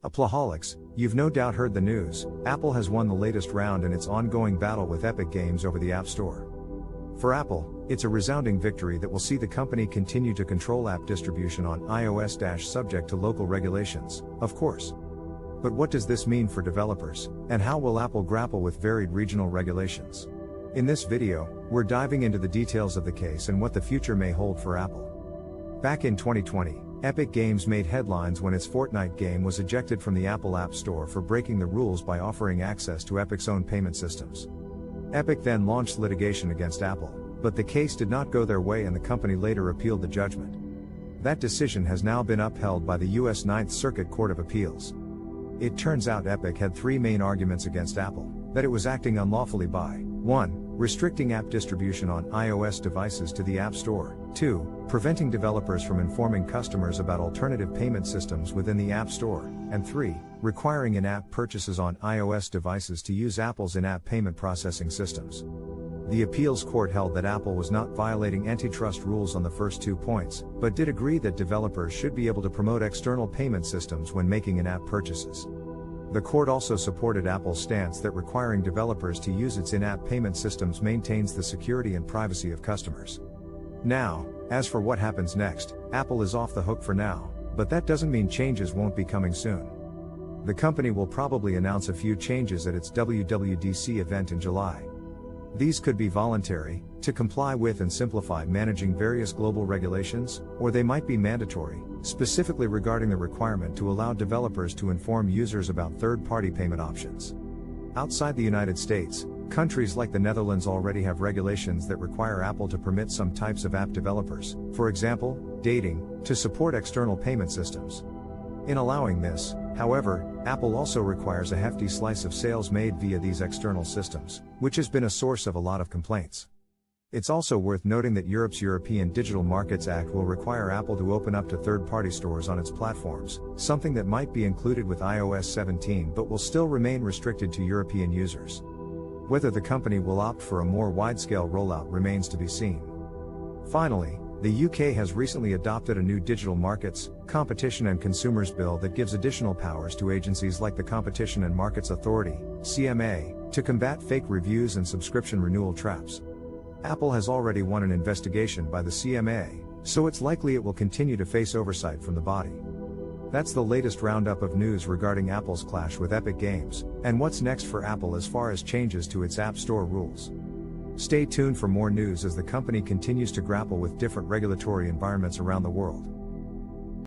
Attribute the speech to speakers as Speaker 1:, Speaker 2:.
Speaker 1: Appleholics, you've no doubt heard the news. Apple has won the latest round in its ongoing battle with Epic Games over the App Store. For Apple, it's a resounding victory that will see the company continue to control app distribution on iOS subject to local regulations, of course. But what does this mean for developers, and how will Apple grapple with varied regional regulations? In this video, we're diving into the details of the case and what the future may hold for Apple. Back in 2020, Epic Games made headlines when its Fortnite game was ejected from the Apple App Store for breaking the rules by offering access to Epic's own payment systems. Epic then launched litigation against Apple, but the case did not go their way and the company later appealed the judgment. That decision has now been upheld by the U.S. Ninth Circuit Court of Appeals. It turns out Epic had three main arguments against Apple: that it was acting unlawfully by 1. Restricting app distribution on iOS devices to the App Store, 2. Preventing developers from informing customers about alternative payment systems within the App Store, and 3. Requiring in-app purchases on iOS devices to use Apple's in-app payment processing systems. The appeals court held that Apple was not violating antitrust rules on the first 2 points, but did agree that developers should be able to promote external payment systems when making in-app purchases. The court also supported Apple's stance that requiring developers to use its in-app payment systems maintains the security and privacy of customers. Now, as for what happens next, Apple is off the hook for now, but that doesn't mean changes won't be coming soon. The company will probably announce a few changes at its WWDC event in July. These could be voluntary, to comply with and simplify managing various global regulations, or they might be mandatory, specifically regarding the requirement to allow developers to inform users about third-party payment options. Outside the United States, countries like the Netherlands already have regulations that require Apple to permit some types of app developers, for example, dating, to support external payment systems. In allowing this, however, Apple also requires a hefty slice of sales made via these external systems, which has been a source of a lot of complaints. It's also worth noting that Europe's European Digital Markets Act will require Apple to open up to third-party stores on its platforms, something that might be included with iOS 17 but will still remain restricted to European users. Whether the company will opt for a more wide-scale rollout remains to be seen. Finally, the UK has recently adopted a new Digital Markets, Competition and Consumers Bill that gives additional powers to agencies like the Competition and Markets Authority, CMA, to combat fake reviews and subscription renewal traps. Apple has already won an investigation by the CMA, so it's likely it will continue to face oversight from the body. That's the latest roundup of news regarding Apple's clash with Epic Games, and what's next for Apple as far as changes to its App Store rules. Stay tuned for more news as the company continues to grapple with different regulatory environments around the world.